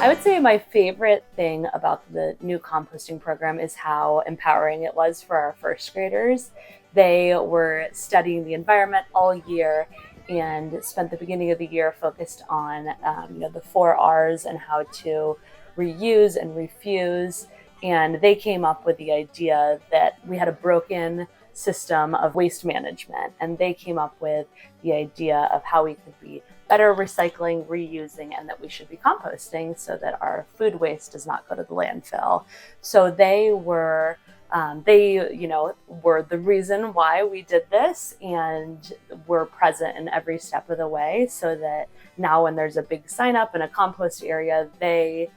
I would say my favorite thing about the new composting program is how empowering it was for our first graders. They were studying the environment all year and spent the beginning of the year focused on the 4 R's and how to reuse and refuse. And they came up with the idea that we had a broken system of waste management, and they came up with the idea of how we could be better recycling, reusing, and that we should be composting so that our food waste does not go to the landfill. So they were the reason why we did this, and were present in every step of the way, so that now when there's a big sign up in a compost area, they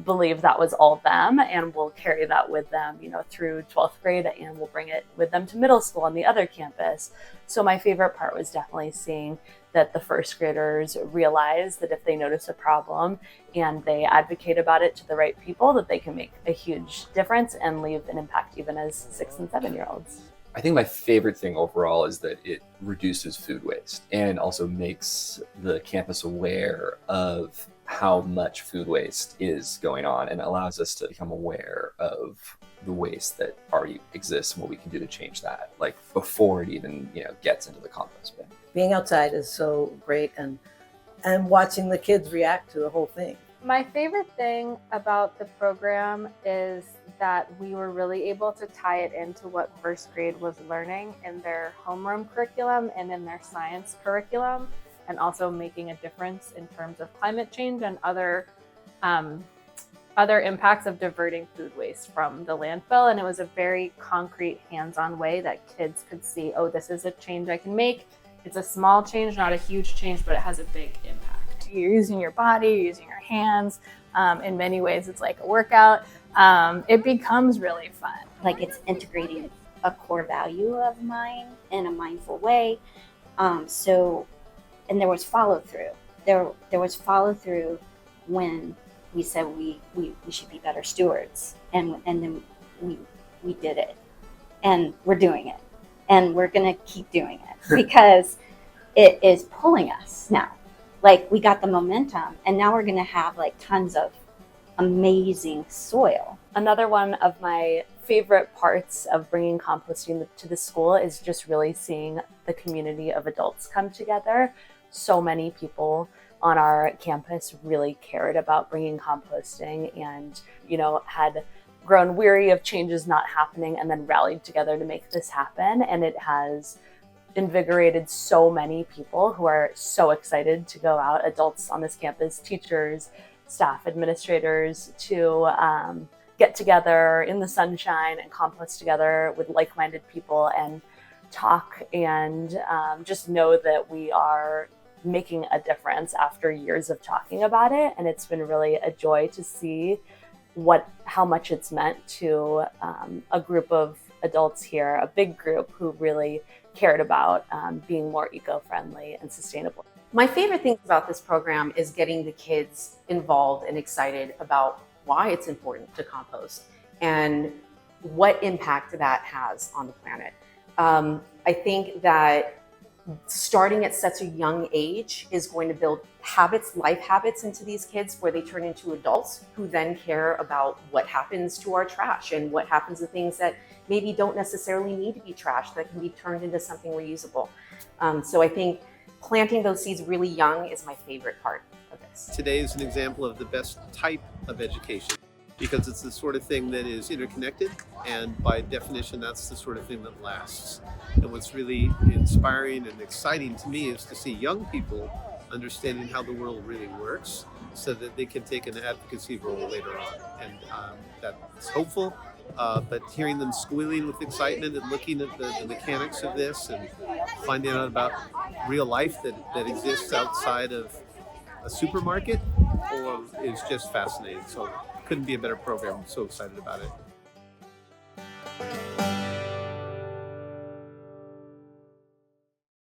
believe that was all them, and will carry that with them, through 12th grade, and will bring it with them to middle school on the other campus. So my favorite part was definitely seeing that the first graders realize that if they notice a problem and they advocate about it to the right people, that they can make a huge difference and leave an impact even as 6 and 7-year-olds. I think my favorite thing overall is that it reduces food waste and also makes the campus aware of how much food waste is going on, and allows us to become aware of the waste that already exists and what we can do to change that, like before it even gets into the compost bin. Being outside is so great, and watching the kids react to the whole thing. My favorite thing about the program is that we were really able to tie it into what first grade was learning in their homeroom curriculum and in their science curriculum, and also making a difference in terms of climate change and other impacts of diverting food waste from the landfill. And it was a very concrete, hands-on way that kids could see, oh, this is a change I can make. It's a small change, not a huge change, but it has a big impact. You're using your body, you're using your hands. In many ways, it's like a workout. It becomes really fun. Like, it's integrating a core value of mine in a mindful way. And there was follow through. There was follow through when we said we should be better stewards, and then we did it, and we're doing it, and we're gonna keep doing it because it is pulling us now. Like, we got the momentum, and now we're gonna have like tons of amazing soil. Another one of my favorite parts of bringing composting to the school is just really seeing the community of adults come together. So many people on our campus really cared about bringing composting, and had grown weary of changes not happening, and then rallied together to make this happen. And it has invigorated so many people who are so excited to go out, adults on this campus, teachers, staff, administrators, to get together in the sunshine and compost together with like-minded people and talk, and just know that we are making a difference after years of talking about it. And it's been really a joy to see how much it's meant to a group of adults here, a big group who really cared about being more eco-friendly and sustainable. My favorite thing about this program is getting the kids involved and excited about why it's important to compost and what impact that has on the planet. I think that starting at such a young age is going to build life habits into these kids, where they turn into adults who then care about what happens to our trash and what happens to things that maybe don't necessarily need to be trashed, that can be turned into something reusable. So I think planting those seeds really young is my favorite part of this. Today is an example of the best type of education, because it's the sort of thing that is interconnected, and by definition that's the sort of thing that lasts. And what's really inspiring and exciting to me is to see young people understanding how the world really works, so that they can take an advocacy role later on. And that's hopeful, but hearing them squealing with excitement and looking at the mechanics of this and finding out about real life that exists outside of a supermarket is just fascinating. So couldn't be a better program. I'm so excited about it.